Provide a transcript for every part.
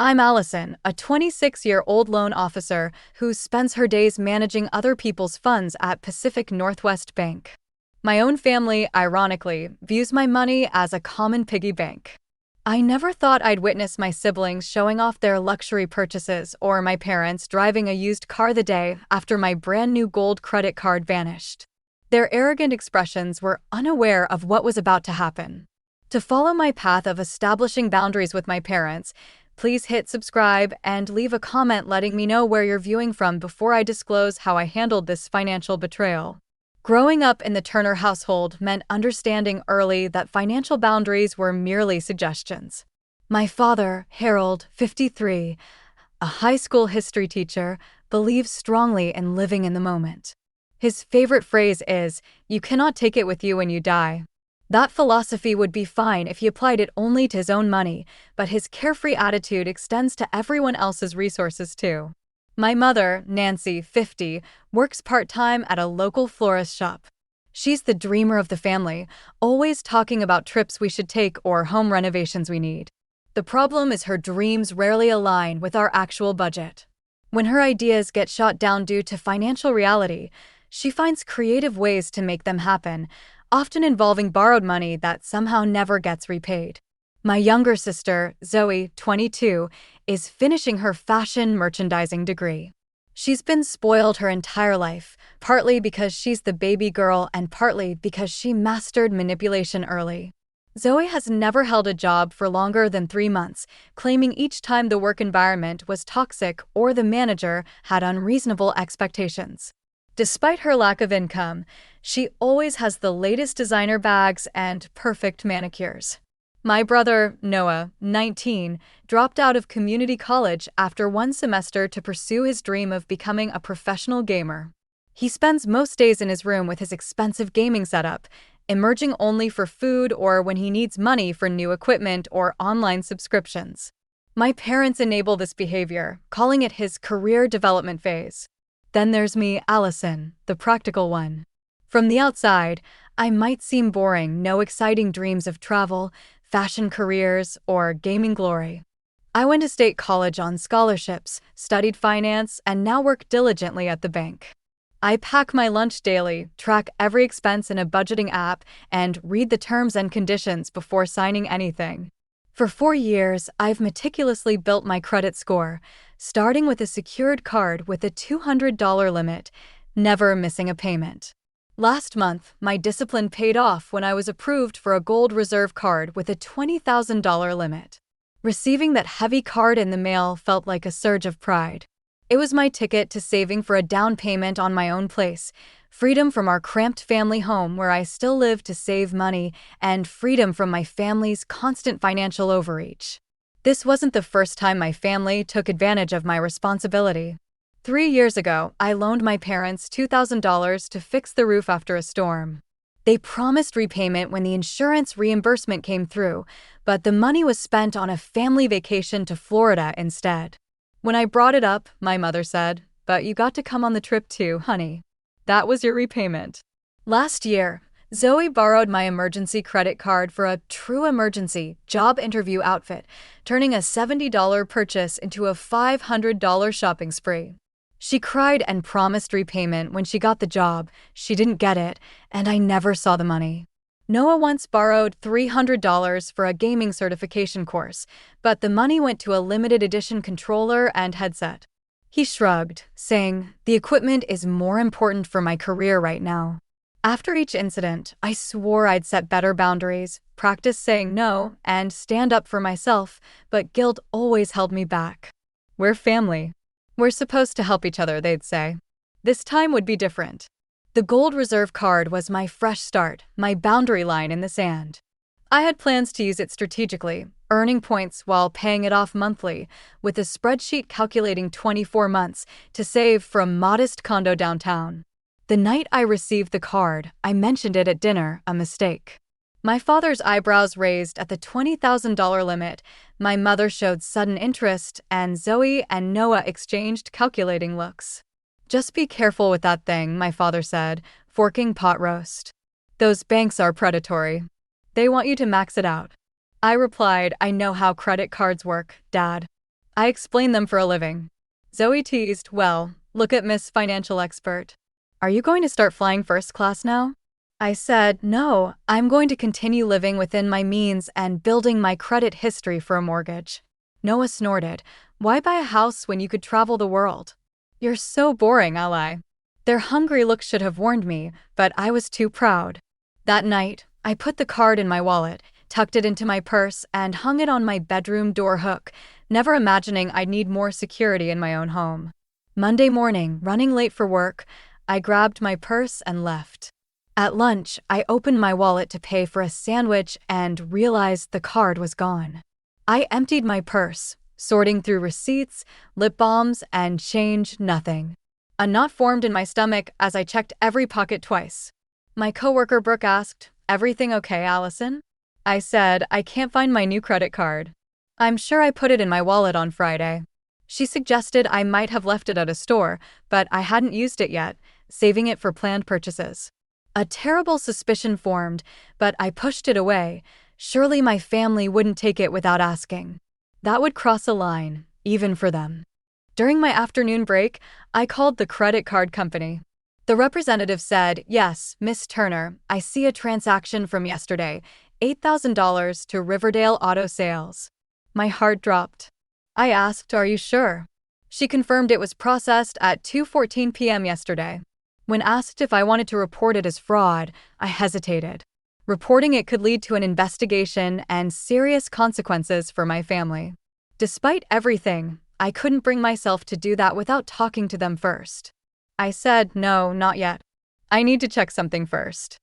I'm Allison, a 26-year-old loan officer who spends her days managing other people's funds at Pacific Northwest Bank. My own family, ironically, views my money as a common piggy bank. I never thought I'd witness my siblings showing off their luxury purchases or my parents driving a used car the day after my brand new gold credit card vanished. Their arrogant expressions were unaware of what was about to happen. To follow my path of establishing boundaries with my parents, please hit subscribe and leave a comment letting me know where you're viewing from before I disclose how I handled this financial betrayal. Growing up in the Turner household meant understanding early that financial boundaries were merely suggestions. My father, Harold, 53, a high school history teacher, believes strongly in living in the moment. His favorite phrase is, "You cannot take it with you when you die." That philosophy would be fine if he applied it only to his own money, but his carefree attitude extends to everyone else's resources too. My mother, Nancy, 50, works part-time at a local florist shop. She's the dreamer of the family, always talking about trips we should take or home renovations we need. The problem is her dreams rarely align with our actual budget. When her ideas get shot down due to financial reality, she finds creative ways to make them happen, often involving borrowed money that somehow never gets repaid. My younger sister, Zoe, 22, is finishing her fashion merchandising degree. She's been spoiled her entire life, partly because she's the baby girl and partly because she mastered manipulation early. Zoe has never held a job for longer than 3 months, claiming each time the work environment was toxic or the manager had unreasonable expectations. Despite her lack of income, she always has the latest designer bags and perfect manicures. My brother, Noah, 19, dropped out of community college after 1 semester to pursue his dream of becoming a professional gamer. He spends most days in his room with his expensive gaming setup, emerging only for food or when he needs money for new equipment or online subscriptions. My parents enable this behavior, calling it his career development phase. Then there's me, Allison, the practical one. From the outside, I might seem boring, no exciting dreams of travel, fashion careers, or gaming glory. I went to state college on scholarships, studied finance, and now work diligently at the bank. I pack my lunch daily, track every expense in a budgeting app, and read the terms and conditions before signing anything. For 4 years, I've meticulously built my credit score, starting with a secured card with a $200 limit, never missing a payment. Last month, my discipline paid off when I was approved for a gold reserve card with a $20,000 limit. Receiving that heavy card in the mail felt like a surge of pride. It was my ticket to saving for a down payment on my own place, freedom from our cramped family home where I still live to save money, and freedom from my family's constant financial overreach. This wasn't the first time my family took advantage of my responsibility. 3 years ago, I loaned my parents $2,000 to fix the roof after a storm. They promised repayment when the insurance reimbursement came through, but the money was spent on a family vacation to Florida instead. When I brought it up, my mother said, "But you got to come on the trip too, honey. That was your repayment." Last year, Zoe borrowed my emergency credit card for a true emergency job interview outfit, turning a $70 purchase into a $500 shopping spree. She cried and promised repayment when she got the job. She didn't get it, and I never saw the money. Noah once borrowed $300 for a gaming certification course, but the money went to a limited edition controller and headset. He shrugged, saying, "The equipment is more important for my career right now." After each incident, I swore I'd set better boundaries, practice saying no, and stand up for myself, but guilt always held me back. "We're family. We're supposed to help each other," they'd say. This time would be different. The gold reserve card was my fresh start, my boundary line in the sand. I had plans to use it strategically, earning points while paying it off monthly, with a spreadsheet calculating 24 months to save for a modest condo downtown. The night I received the card, I mentioned it at dinner, a mistake. My father's eyebrows raised at the $20,000 limit, my mother showed sudden interest, and Zoe and Noah exchanged calculating looks. "Just be careful with that thing," my father said, forking pot roast. "Those banks are predatory. They want you to max it out." I replied, "I know how credit cards work, Dad." I explain them for a living. Zoe teased, well, look at Miss Financial Expert. Are you going to start flying first class now? I said, no, I'm going to continue living within my means and building my credit history for a mortgage. Noah snorted, why buy a house when you could travel the world? You're so boring, ally. Their hungry looks should have warned me, but I was too proud. That night, I put the card in my wallet, tucked it into my purse, and hung it on my bedroom door hook, never imagining I'd need more security in my own home. Monday morning, running late for work, I grabbed my purse and left. At lunch, I opened my wallet to pay for a sandwich and realized the card was gone. I emptied my purse, sorting through receipts, lip balms, and change, nothing. A knot formed in my stomach as I checked every pocket twice. My coworker Brooke asked, everything okay, Allison? I said, I can't find my new credit card. I'm sure I put it in my wallet on Friday. She suggested I might have left it at a store, but I hadn't used it yet, saving it for planned purchases. A terrible suspicion formed, but I pushed it away. Surely my family wouldn't take it without asking. That would cross a line, even for them. During my afternoon break, I called the credit card company. The representative said, yes, Miss Turner, I see a transaction from yesterday, $8,000 to Riverdale Auto Sales. My heart dropped. I asked, are you sure? She confirmed it was processed at 2:14 p.m. yesterday. When asked if I wanted to report it as fraud, I hesitated. Reporting it could lead to an investigation and serious consequences for my family. Despite everything, I couldn't bring myself to do that without talking to them first. I said, no, not yet. I need to check something first.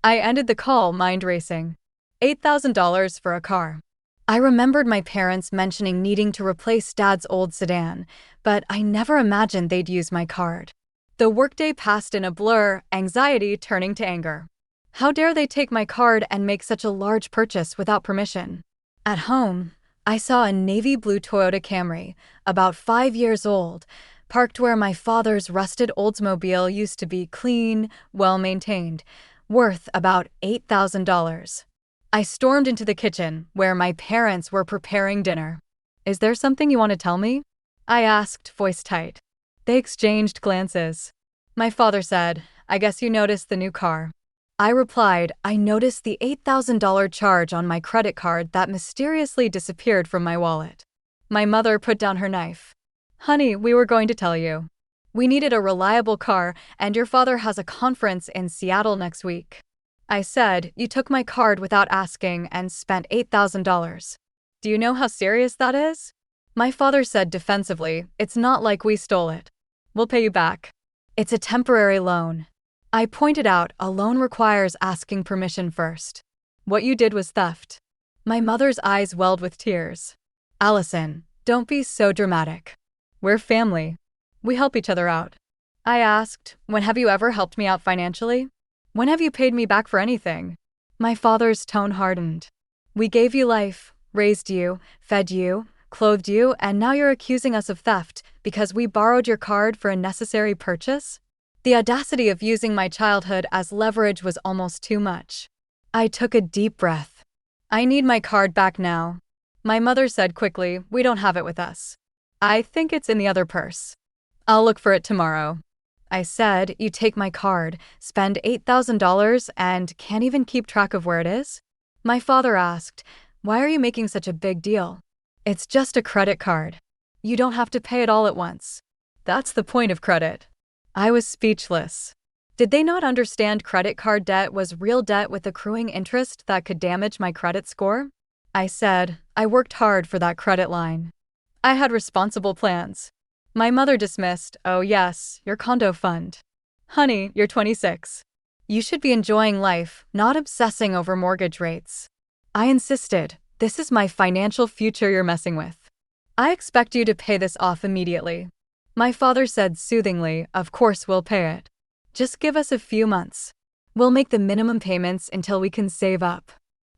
I ended the call, mind racing. $8,000 for a car. I remembered my parents mentioning needing to replace Dad's old sedan, but I never imagined they'd use my card. The workday passed in a blur, anxiety turning to anger. How dare they take my card and make such a large purchase without permission? At home, I saw a navy blue Toyota Camry, about 5 years old, parked where my father's rusted Oldsmobile used to be, clean, well-maintained, worth about $8,000. I stormed into the kitchen, where my parents were preparing dinner. Is there something you want to tell me? I asked, voice tight. They exchanged glances. My father said, I guess you noticed the new car. I replied, I noticed the $8,000 charge on my credit card that mysteriously disappeared from my wallet. My mother put down her knife. Honey, we were going to tell you. We needed a reliable car, and your father has a conference in Seattle next week. I said, you took my card without asking and spent $8,000. Do you know how serious that is? My father said defensively, it's not like we stole it. We'll pay you back. It's a temporary loan. I pointed out a loan requires asking permission first. What you did was theft. My mother's eyes welled with tears. Allison, don't be so dramatic. We're family. We help each other out. I asked, when have you ever helped me out financially? When have you paid me back for anything? My father's tone hardened. We gave you life, raised you, fed you, clothed you, and now you're accusing us of theft because we borrowed your card for a necessary purchase? The audacity of using my childhood as leverage was almost too much. I took a deep breath. I need my card back now. My mother said quickly, we don't have it with us. I think it's in the other purse. I'll look for it tomorrow. I said, you take my card, spend $8,000, and can't even keep track of where it is? My father asked, why are you making such a big deal? It's just a credit card. You don't have to pay it all at once. That's the point of credit. I was speechless. Did they not understand credit card debt was real debt with accruing interest that could damage my credit score? I said, I worked hard for that credit line. I had responsible plans. My mother dismissed, oh yes, your condo fund. Honey, you're 26. You should be enjoying life, not obsessing over mortgage rates. I insisted, this is my financial future you're messing with. I expect you to pay this off immediately. My father said soothingly, of course we'll pay it. Just give us a few months. We'll make the minimum payments until we can save up.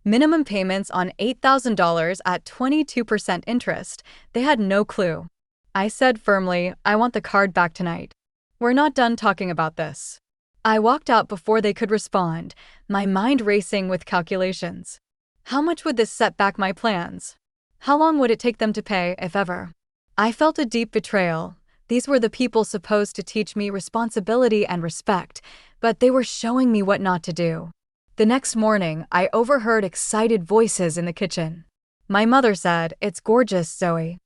Minimum payments on $8,000 at 22% interest, they had no clue. I said firmly, I want the card back tonight. We're not done talking about this. I walked out before they could respond, my mind racing with calculations. How much would this set back my plans? How long would it take them to pay, if ever? I felt a deep betrayal. These were the people supposed to teach me responsibility and respect, but they were showing me what not to do. The next morning, I overheard excited voices in the kitchen. My mother said, "It's gorgeous, Zoe.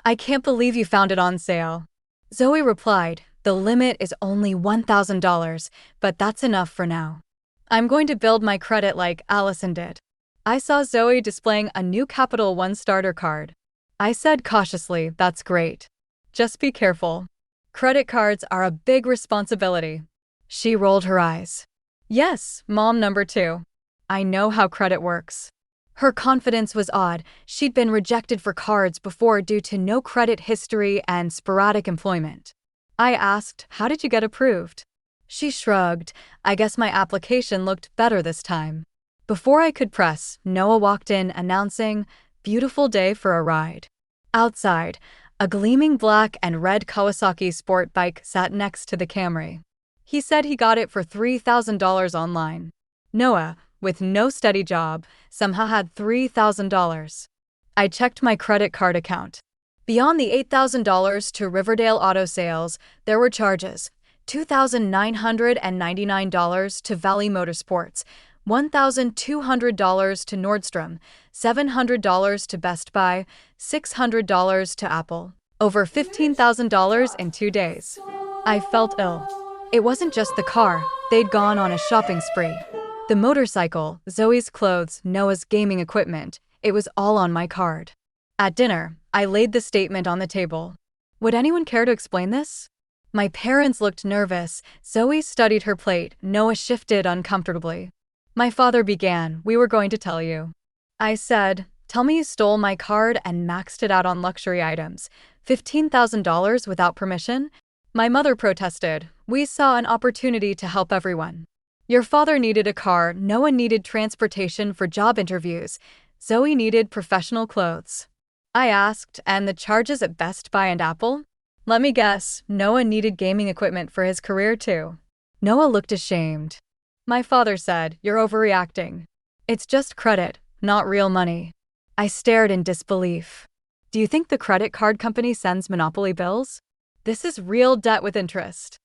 I can't believe you found it on sale." Zoe replied, "The limit is only $1,000, but that's enough for now. I'm going to build my credit like Allison did." I saw Zoe displaying a new Capital One starter card. I said cautiously, "That's great. Just be careful. Credit cards are a big responsibility." She rolled her eyes. "Yes, mom number two. I know how credit works." Her confidence was odd. She'd been rejected for cards before due to no credit history and sporadic employment. I asked, "How did you get approved?" She shrugged. "I guess my application looked better this time." Before I could press, Noah walked in announcing, "Beautiful day for a ride." Outside, a gleaming black and red Kawasaki sport bike sat next to the Camry. He said he got it for $3,000 online. Noah, with no steady job, somehow had $3,000. I checked my credit card account. Beyond the $8,000 to Riverdale Auto Sales, there were charges: $2,999 to Valley Motorsports, $1,200 to Nordstrom, $700 to Best Buy, $600 to Apple. Over $15,000 in 2 days. I felt ill. It wasn't just the car, they'd gone on a shopping spree. The motorcycle, Zoe's clothes, Noah's gaming equipment, it was all on my card. At dinner, I laid the statement on the table. Would anyone care to explain this? My parents looked nervous. Zoe studied her plate. Noah shifted uncomfortably. My father began, "We were going to tell you." I said, "Tell me you stole my card and maxed it out on luxury items. $15,000 without permission?" My mother protested, "We saw an opportunity to help everyone. Your father needed a car, Noah needed transportation for job interviews, Zoe needed professional clothes." I asked, "And the charges at Best Buy and Apple?" "Let me guess, Noah needed gaming equipment for his career too." Noah looked ashamed. My father said, "You're overreacting. It's just credit, not real money." I stared in disbelief. "Do you think the credit card company sends monopoly bills? This is real debt with interest."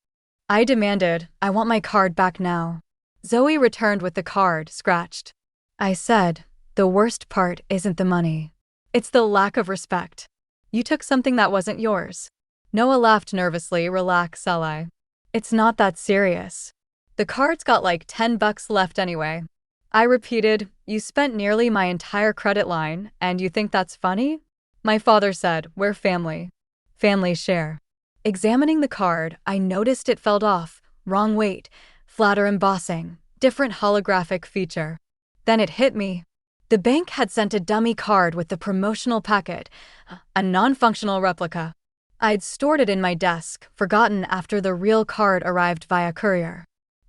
I demanded, "I want my card back now." Zoe returned with the card, scratched. I said, "The worst part isn't the money. It's the lack of respect. You took something that wasn't yours." Noah laughed nervously. "Relax, Sally. It's not that serious. The card's got like $10 left anyway." I repeated, "You spent nearly my entire credit line, and you think that's funny?" My father said, "We're family. Family share." Examining the card, I noticed it fell off. Wrong weight, flatter embossing, different holographic feature. Then it hit me. The bank had sent a dummy card with the promotional packet, a non-functional replica. I'd stored it in my desk, forgotten after the real card arrived via courier.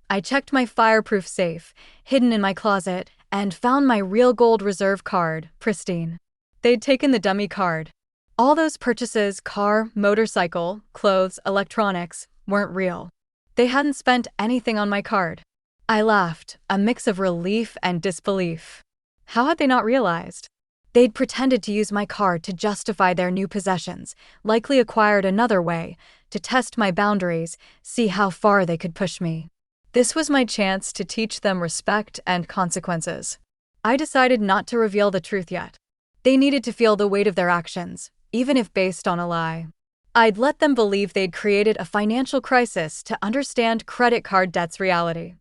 I checked my fireproof safe, hidden in my closet, and found my real gold reserve card, pristine. They'd taken the dummy card. All those purchases, car, motorcycle, clothes, electronics, weren't real. They hadn't spent anything on my card. I laughed, a mix of relief and disbelief. How had they not realized? They'd pretended to use my card to justify their new possessions, likely acquired another way, to test my boundaries, see how far they could push me. This was my chance to teach them respect and consequences. I decided not to reveal the truth yet. They needed to feel the weight of their actions, even if based on a lie. I'd let them believe they'd created a financial crisis to understand credit card debt's reality.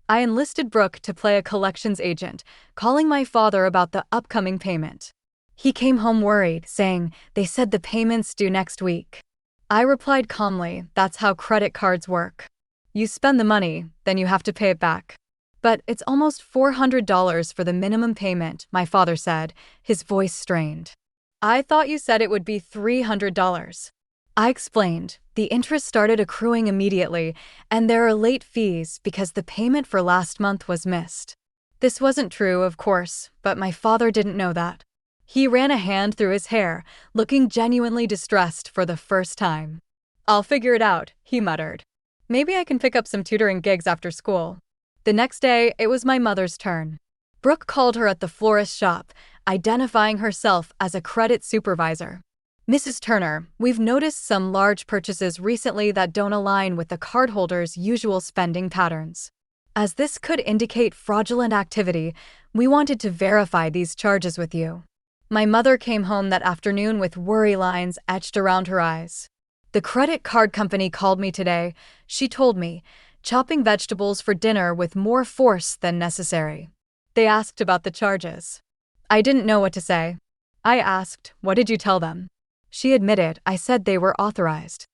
I enlisted Brooke to play a collections agent, calling my father about the upcoming payment. He came home worried, saying, "They said the payment's due next week." I replied calmly, "That's how credit cards work. You spend the money, then you have to pay it back." "But it's almost $400 for the minimum payment," my father said, his voice strained. "I thought you said it would be $300. I explained, "The interest started accruing immediately, and there are late fees because the payment for last month was missed." This wasn't true, of course, but my father didn't know that. He ran a hand through his hair, looking genuinely distressed for the first time. "I'll figure it out," he muttered. "Maybe I can pick up some tutoring gigs after school." The next day, it was my mother's turn. Brooke called her at the florist shop, identifying herself as a credit supervisor. Mrs. Turner, we've noticed some large purchases recently that don't align with the cardholder's usual spending patterns. As this could indicate fraudulent activity, we wanted to verify these charges with you. My mother came home that afternoon with worry lines etched around her eyes. The credit card company called me today. She told me, chopping vegetables for dinner with more force than necessary. They asked about the charges. I didn't know what to say. I asked, what did you tell them? She admitted, I said they were authorized.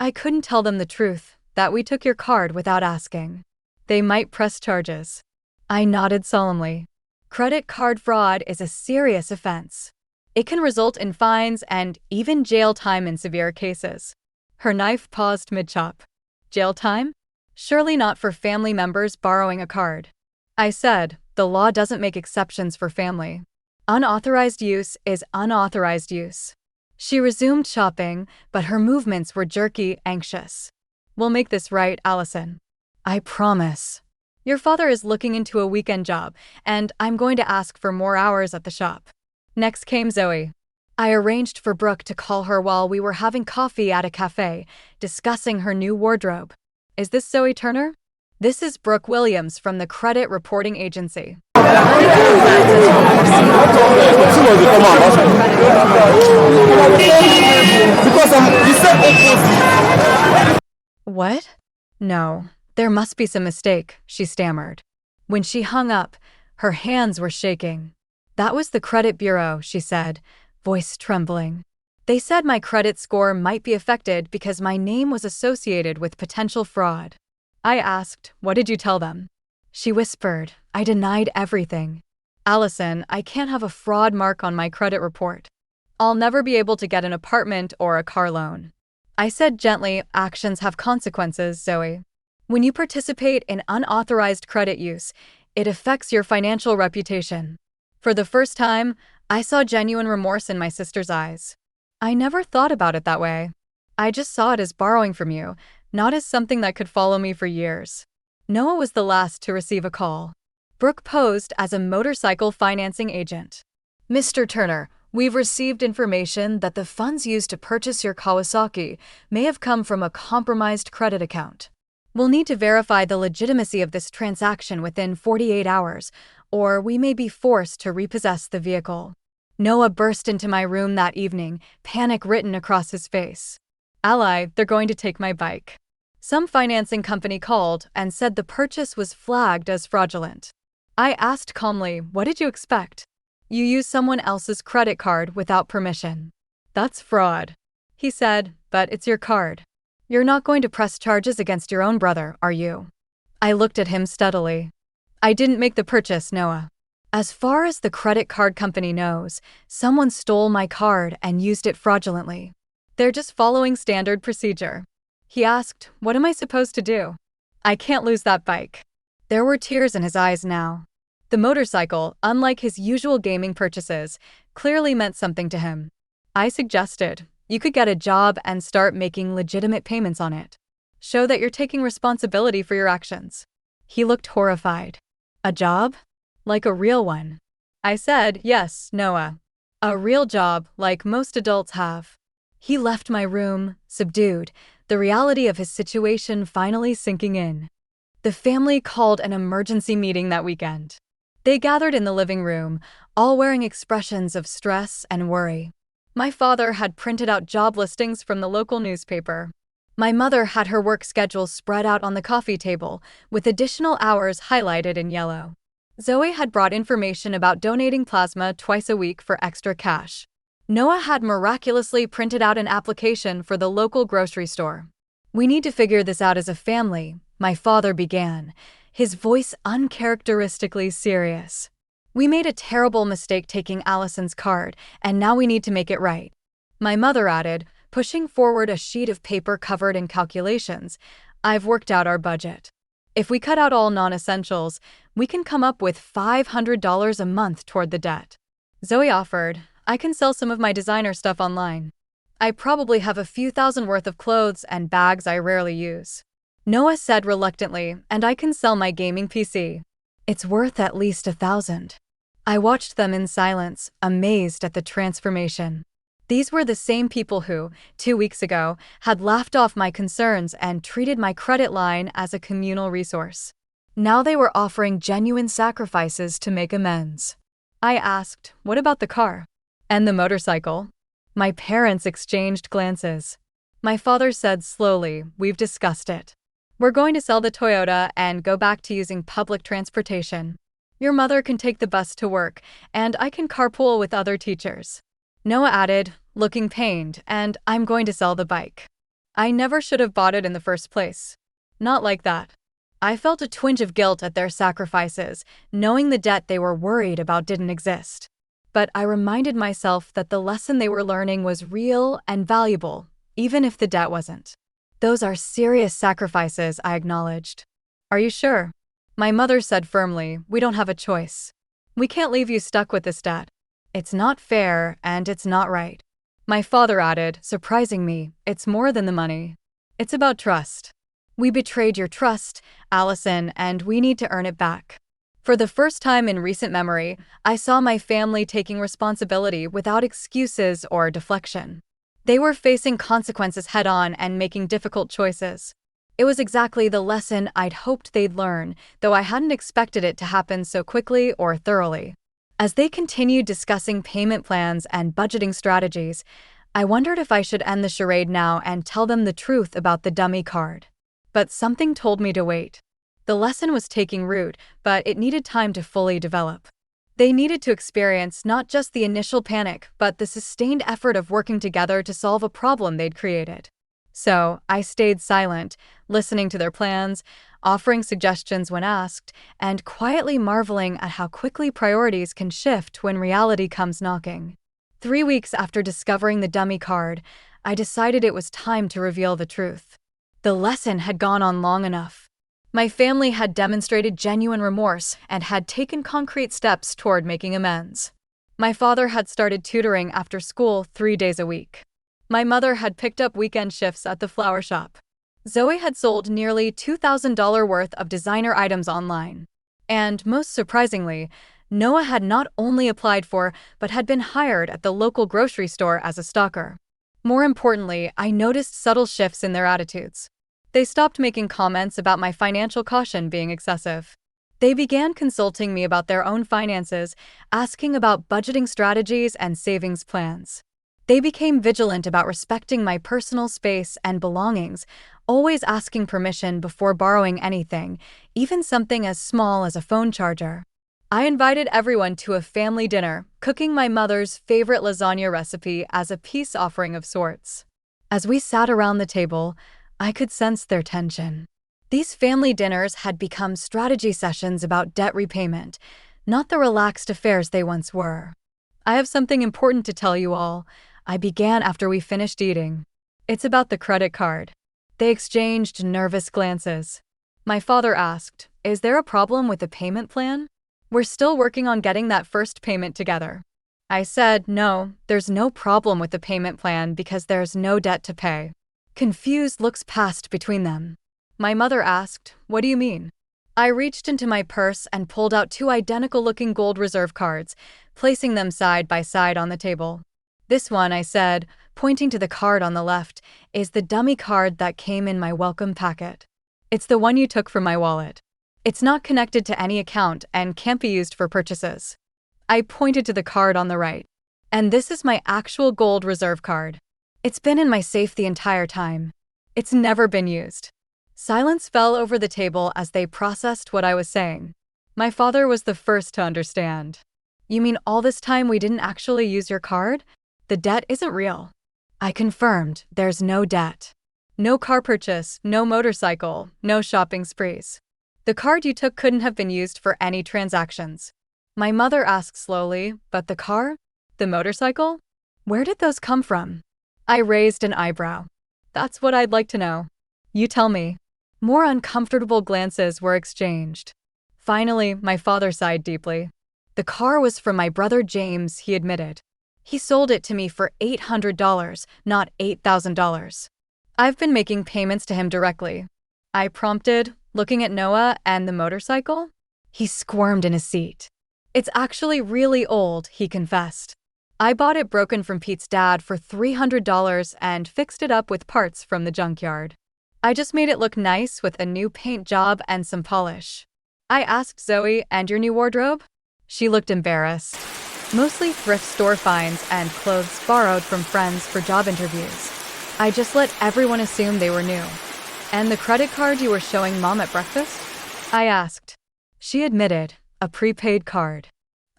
I couldn't tell them the truth, that we took your card without asking. They might press charges. I nodded solemnly. Credit card fraud is a serious offense. It can result in fines and even jail time in severe cases. Her knife paused mid-chop. Jail time? Surely not for family members borrowing a card. I said, the law doesn't make exceptions for family. Unauthorized use is unauthorized use. She resumed shopping, but her movements were jerky, anxious. We'll make this right, Allison. I promise. Your father is looking into a weekend job, and I'm going to ask for more hours at the shop. Next came Zoe. I arranged for Brooke to call her while we were having coffee at a cafe, discussing her new wardrobe. Is this Zoe Turner? This is Brooke Williams from the Credit Reporting Agency. What? No, there must be some mistake, she stammered. When she hung up, her hands were shaking. That was the credit bureau, she said, voice trembling. They said my credit score might be affected because my name was associated with potential fraud. I asked, what did you tell them? She whispered, I denied everything. Allison, I can't have a fraud mark on my credit report. I'll never be able to get an apartment or a car loan. I said gently, actions have consequences, Zoe. When you participate in unauthorized credit use, it affects your financial reputation. For the first time, I saw genuine remorse in my sister's eyes. I never thought about it that way. I just saw it as borrowing from you, not as something that could follow me for years. Noah was the last to receive a call. Brooke posed as a motorcycle financing agent. Mr. Turner, we've received information that the funds used to purchase your Kawasaki may have come from a compromised credit account. We'll need to verify the legitimacy of this transaction within 48 hours, or we may be forced to repossess the vehicle. Noah burst into my room that evening, panic written across his face. Ally, they're going to take my bike. Some financing company called and said the purchase was flagged as fraudulent. I asked calmly, what did you expect? You used someone else's credit card without permission. That's fraud. He said, but it's your card. You're not going to press charges against your own brother, are you? I looked at him steadily. I didn't make the purchase, Noah. As far as the credit card company knows, someone stole my card and used it fraudulently. They're just following standard procedure. He asked, what am I supposed to do? I can't lose that bike. There were tears in his eyes now. The motorcycle, unlike his usual gaming purchases, clearly meant something to him. I suggested, you could get a job and start making legitimate payments on it. Show that you're taking responsibility for your actions. He looked horrified. A job? Like a real one? I said, yes, Noah. A real job, like most adults have. He left my room, subdued, the reality of his situation finally sinking in. The family called an emergency meeting that weekend. They gathered in the living room, all wearing expressions of stress and worry. My father had printed out job listings from the local newspaper. My mother had her work schedule spread out on the coffee table, with additional hours highlighted in yellow. Zoe had brought information about donating plasma twice a week for extra cash. Noah had miraculously printed out an application for the local grocery store. We need to figure this out as a family, my father began, his voice uncharacteristically serious. We made a terrible mistake taking Allison's card, and now we need to make it right. My mother added, pushing forward a sheet of paper covered in calculations. I've worked out our budget. If we cut out all non-essentials, we can come up with $500 a month toward the debt. Zoe offered, I can sell some of my designer stuff online. I probably have a few thousand worth of clothes and bags I rarely use. Noah said reluctantly, and I can sell my gaming PC. It's worth at least $1,000. I watched them in silence, amazed at the transformation. These were the same people who, 2 weeks ago, had laughed off my concerns and treated my credit line as a communal resource. Now they were offering genuine sacrifices to make amends. I asked, "What about the car? And the motorcycle?" My parents exchanged glances. My father said slowly, "We've discussed it. We're going to sell the Toyota and go back to using public transportation. Your mother can take the bus to work, and I can carpool with other teachers." Noah added, looking pained, "And I'm going to sell the bike. I never should have bought it in the first place." Not like that. I felt a twinge of guilt at their sacrifices, knowing the debt they were worried about didn't exist. But I reminded myself that the lesson they were learning was real and valuable, even if the debt wasn't. "Those are serious sacrifices," I acknowledged. "Are you sure?" My mother said firmly, "We don't have a choice. We can't leave you stuck with this debt. It's not fair, and it's not right." My father added, surprising me, "It's more than the money. It's about trust. We betrayed your trust, Allison, and we need to earn it back." For the first time in recent memory, I saw my family taking responsibility without excuses or deflection. They were facing consequences head-on and making difficult choices. It was exactly the lesson I'd hoped they'd learn, though I hadn't expected it to happen so quickly or thoroughly. As they continued discussing payment plans and budgeting strategies, I wondered if I should end the charade now and tell them the truth about the dummy card. But something told me to wait. The lesson was taking root, but it needed time to fully develop. They needed to experience not just the initial panic, but the sustained effort of working together to solve a problem they'd created. So, I stayed silent, listening to their plans, offering suggestions when asked, and quietly marveling at how quickly priorities can shift when reality comes knocking. 3 weeks after discovering the dummy card, I decided it was time to reveal the truth. The lesson had gone on long enough. My family had demonstrated genuine remorse and had taken concrete steps toward making amends. My father had started tutoring after school 3 days a week. My mother had picked up weekend shifts at the flower shop. Zoe had sold nearly $2,000 worth of designer items online. And, most surprisingly, Noah had not only applied for, but had been hired at the local grocery store as a stalker. More importantly, I noticed subtle shifts in their attitudes. They stopped making comments about my financial caution being excessive. They began consulting me about their own finances, asking about budgeting strategies and savings plans. They became vigilant about respecting my personal space and belongings, always asking permission before borrowing anything, even something as small as a phone charger. I invited everyone to a family dinner, cooking my mother's favorite lasagna recipe as a peace offering of sorts. As we sat around the table, I could sense their tension. These family dinners had become strategy sessions about debt repayment, not the relaxed affairs they once were. "I have something important to tell you all," I began after we finished eating. "It's about the credit card." They exchanged nervous glances. My father asked, "Is there a problem with the payment plan? We're still working on getting that first payment together." I said, "No, there's no problem with the payment plan because there's no debt to pay." Confused looks passed between them. My mother asked, "What do you mean?" I reached into my purse and pulled out 2 identical-looking gold reserve cards, placing them side by side on the table. "This one," I said, pointing to the card on the left, "is the dummy card that came in my welcome packet. It's the one you took from my wallet. It's not connected to any account and can't be used for purchases." I pointed to the card on the right. "And this is my actual gold reserve card. It's been in my safe the entire time. It's never been used." Silence fell over the table as they processed what I was saying. My father was the first to understand. "You mean all this time we didn't actually use your card? The debt isn't real." I confirmed, "There's no debt. No car purchase, no motorcycle, no shopping sprees. The card you took couldn't have been used for any transactions." My mother asked slowly, "But the car? The motorcycle? Where did those come from?" I raised an eyebrow. "That's what I'd like to know. You tell me." More uncomfortable glances were exchanged. Finally, my father sighed deeply. "The car was from my brother James," he admitted. "He sold it to me for $800, not $8,000. I've been making payments to him directly." I prompted, looking at Noah and the motorcycle. He squirmed in his seat. "It's actually really old," he confessed. I bought it broken from Pete's dad for $300 and fixed it up with parts from the junkyard. I just made it look nice with a new paint job and some polish. I asked Zoe, "And your new wardrobe?" She looked embarrassed. Mostly thrift store finds and clothes borrowed from friends for job interviews. I just let everyone assume they were new. "And the credit card you were showing Mom at breakfast?" I asked. She admitted, "A prepaid card.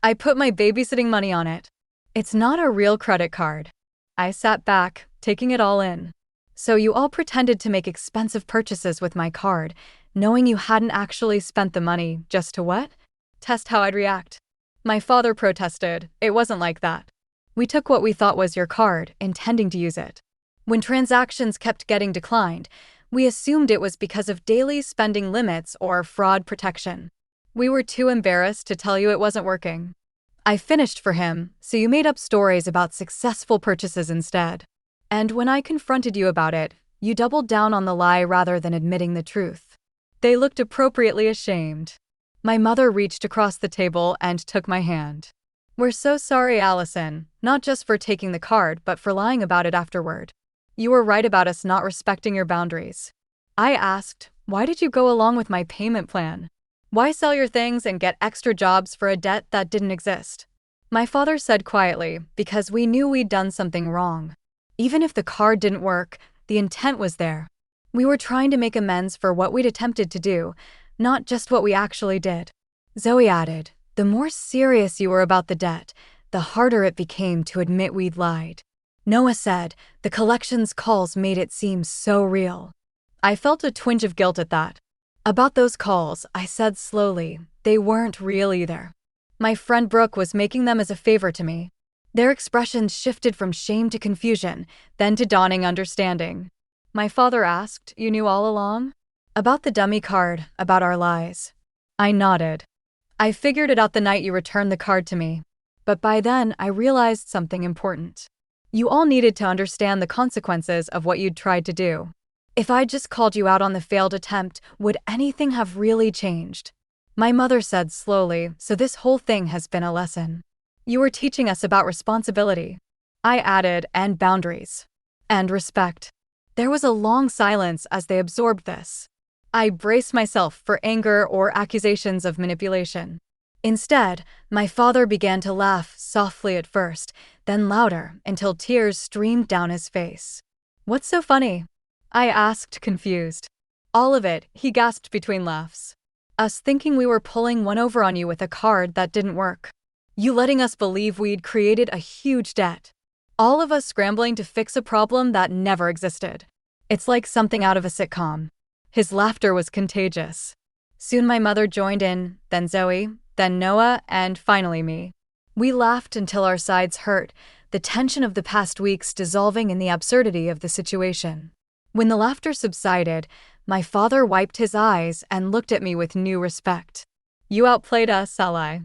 I put my babysitting money on it. It's not a real credit card." I sat back, taking it all in. "So you all pretended to make expensive purchases with my card, knowing you hadn't actually spent the money, just to what? Test how I'd react." My father protested. "It wasn't like that. We took what we thought was your card, intending to use it. When transactions kept getting declined, we assumed it was because of daily spending limits or fraud protection. We were too embarrassed to tell you it wasn't working." I finished for him, "So you made up stories about successful purchases instead. And when I confronted you about it, you doubled down on the lie rather than admitting the truth." They looked appropriately ashamed. My mother reached across the table and took my hand. "We're so sorry, Allison, not just for taking the card, but for lying about it afterward. You were right about us not respecting your boundaries." I asked, "Why did you go along with my payment plan? Why sell your things and get extra jobs for a debt that didn't exist?" My father said quietly, "Because we knew we'd done something wrong. Even if the card didn't work, the intent was there. We were trying to make amends for what we'd attempted to do, not just what we actually did." Zoe added, "The more serious you were about the debt, the harder it became to admit we'd lied." Noah said, "The collections calls made it seem so real." I felt a twinge of guilt at that. "About those calls," I said slowly, "they weren't real either. My friend Brooke was making them as a favor to me." Their expressions shifted from shame to confusion, then to dawning understanding. My father asked, "You knew all along?" "About the dummy card, about our lies." I nodded. "I figured it out the night you returned the card to me. But by then, I realized something important. You all needed to understand the consequences of what you'd tried to do. If I'd just called you out on the failed attempt, would anything have really changed?" My mother said slowly, "So this whole thing has been a lesson. You were teaching us about responsibility." I added, "And boundaries. And respect." There was a long silence as they absorbed this. I braced myself for anger or accusations of manipulation. Instead, my father began to laugh softly at first, then louder until tears streamed down his face. "What's so funny?" I asked, confused. "All of it," he gasped between laughs. "Us thinking we were pulling one over on you with a card that didn't work. You letting us believe we'd created a huge debt. All of us scrambling to fix a problem that never existed. It's like something out of a sitcom." His laughter was contagious. Soon my mother joined in, then Zoe, then Noah, and finally me. We laughed until our sides hurt, the tension of the past weeks dissolving in the absurdity of the situation. When the laughter subsided, my father wiped his eyes and looked at me with new respect. "You outplayed us, ally.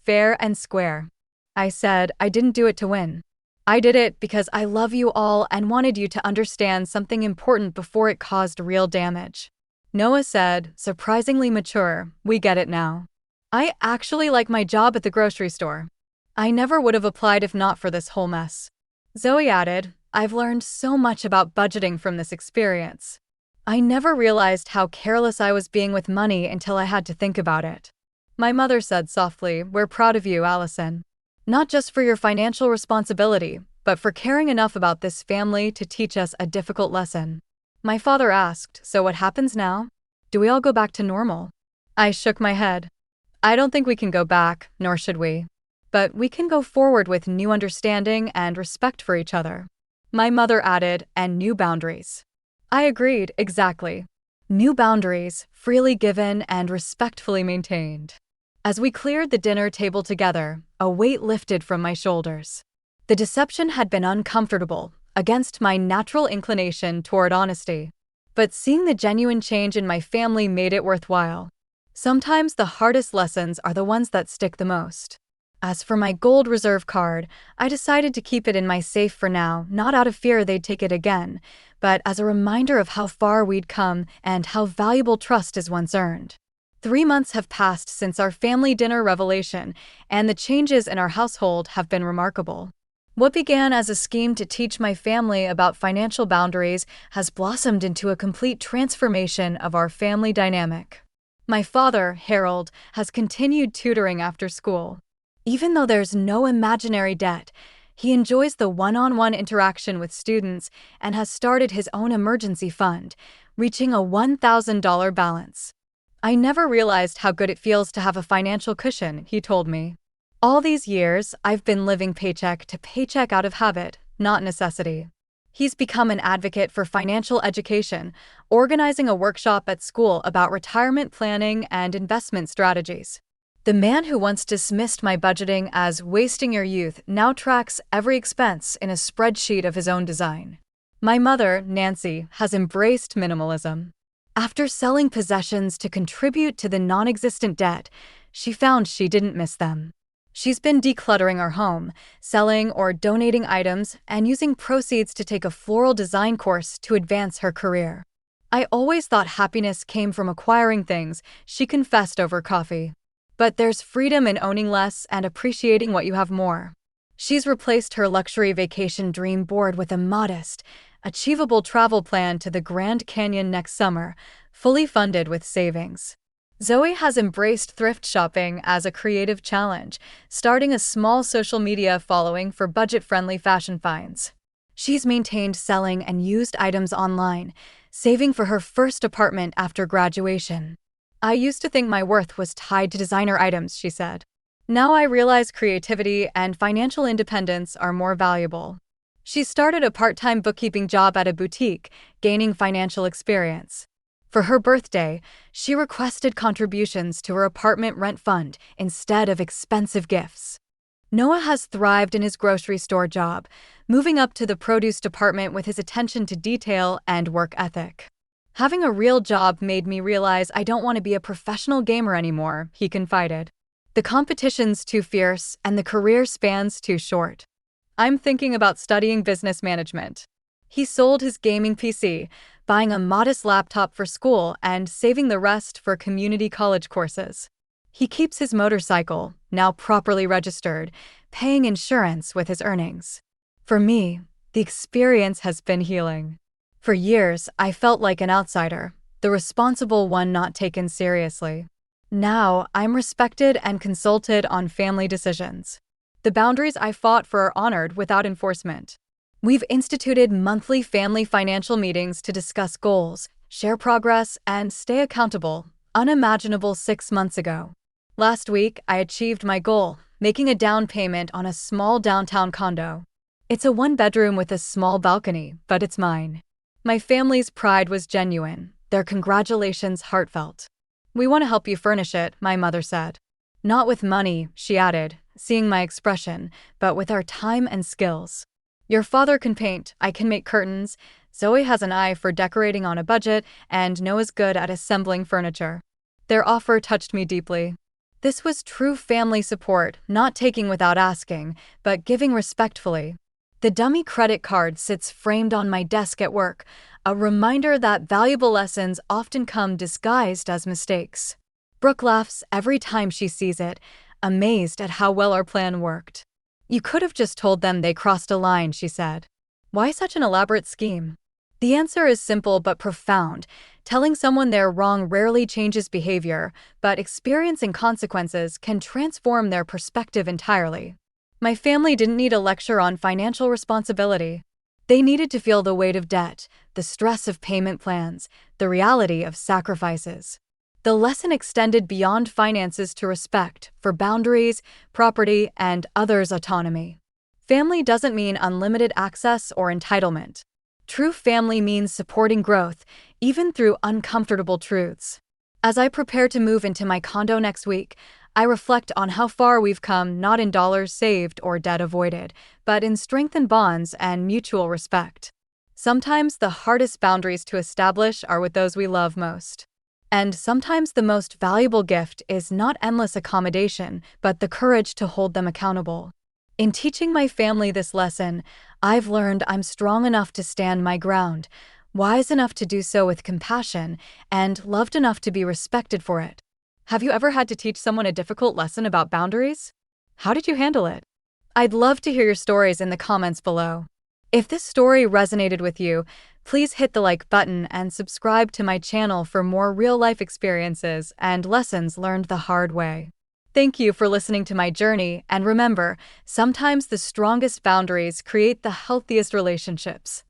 Fair and square." I said, "I didn't do it to win. I did it because I love you all and wanted you to understand something important before it caused real damage." Noah said, surprisingly mature, "We get it now. I actually like my job at the grocery store. I never would have applied if not for this whole mess." Zoe added, "I've learned so much about budgeting from this experience. I never realized how careless I was being with money until I had to think about it." My mother said softly, "We're proud of you, Allison. Not just for your financial responsibility, but for caring enough about this family to teach us a difficult lesson." My father asked, "So what happens now? Do we all go back to normal?" I shook my head. "I don't think we can go back, nor should we. But we can go forward with new understanding and respect for each other." My mother added, "And new boundaries." I agreed, exactly. New boundaries, freely given and respectfully maintained. As we cleared the dinner table together, a weight lifted from my shoulders. The deception had been uncomfortable, against my natural inclination toward honesty. But seeing the genuine change in my family made it worthwhile. Sometimes the hardest lessons are the ones that stick the most. As for my gold reserve card, I decided to keep it in my safe for now, not out of fear they'd take it again, but as a reminder of how far we'd come and how valuable trust is once earned. 3 months have passed since our family dinner revelation, and the changes in our household have been remarkable. What began as a scheme to teach my family about financial boundaries has blossomed into a complete transformation of our family dynamic. My father, Harold, has continued tutoring after school. Even though there's no imaginary debt, he enjoys the one-on-one interaction with students and has started his own emergency fund, reaching a $1,000 balance. I never realized how good it feels to have a financial cushion, he told me. All these years, I've been living paycheck to paycheck out of habit, not necessity. He's become an advocate for financial education, organizing a workshop at school about retirement planning and investment strategies. The man who once dismissed my budgeting as wasting your youth now tracks every expense in a spreadsheet of his own design. My mother, Nancy, has embraced minimalism. After selling possessions to contribute to the non-existent debt, she found she didn't miss them. She's been decluttering our home, selling or donating items, and using proceeds to take a floral design course to advance her career. I always thought happiness came from acquiring things, she confessed over coffee. But there's freedom in owning less and appreciating what you have more. She's replaced her luxury vacation dream board with a modest, achievable travel plan to the Grand Canyon next summer, fully funded with savings. Zoe has embraced thrift shopping as a creative challenge, starting a small social media following for budget-friendly fashion finds. She's maintained selling and used items online, saving for her first apartment after graduation. I used to think my worth was tied to designer items, she said. Now I realize creativity and financial independence are more valuable. She started a part-time bookkeeping job at a boutique, gaining financial experience. For her birthday, she requested contributions to her apartment rent fund instead of expensive gifts. Noah has thrived in his grocery store job, moving up to the produce department with his attention to detail and work ethic. Having a real job made me realize I don't want to be a professional gamer anymore, he confided. The competition's too fierce and the career span's too short. I'm thinking about studying business management. He sold his gaming PC, buying a modest laptop for school and saving the rest for community college courses. He keeps his motorcycle, now properly registered, paying insurance with his earnings. For me, the experience has been healing. For years, I felt like an outsider, the responsible one not taken seriously. Now, I'm respected and consulted on family decisions. The boundaries I fought for are honored without enforcement. We've instituted monthly family financial meetings to discuss goals, share progress, and stay accountable, unimaginable 6 months ago. Last week, I achieved my goal, making a down payment on a small downtown condo. It's a 1-bedroom with a small balcony, but it's mine. My family's pride was genuine, their congratulations heartfelt. We want to help you furnish it, my mother said. Not with money, she added, seeing my expression, but with our time and skills. Your father can paint, I can make curtains, Zoe has an eye for decorating on a budget, and Noah's good at assembling furniture. Their offer touched me deeply. This was true family support, not taking without asking, but giving respectfully. The dummy credit card sits framed on my desk at work, a reminder that valuable lessons often come disguised as mistakes. Brooke laughs every time she sees it, amazed at how well our plan worked. You could have just told them they crossed a line, she said. Why such an elaborate scheme? The answer is simple but profound. Telling someone they're wrong rarely changes behavior, but experiencing consequences can transform their perspective entirely. My family didn't need a lecture on financial responsibility. They needed to feel the weight of debt, the stress of payment plans, the reality of sacrifices. The lesson extended beyond finances to respect for boundaries, property, and others' autonomy. Family doesn't mean unlimited access or entitlement. True family means supporting growth, even through uncomfortable truths. As I prepare to move into my condo next week, I reflect on how far we've come, not in dollars saved or debt avoided, but in strengthened bonds and mutual respect. Sometimes the hardest boundaries to establish are with those we love most. And sometimes the most valuable gift is not endless accommodation, but the courage to hold them accountable. In teaching my family this lesson, I've learned I'm strong enough to stand my ground, wise enough to do so with compassion, and loved enough to be respected for it. Have you ever had to teach someone a difficult lesson about boundaries? How did you handle it? I'd love to hear your stories in the comments below. If this story resonated with you, please hit the like button and subscribe to my channel for more real-life experiences and lessons learned the hard way. Thank you for listening to my journey, and remember, sometimes the strongest boundaries create the healthiest relationships.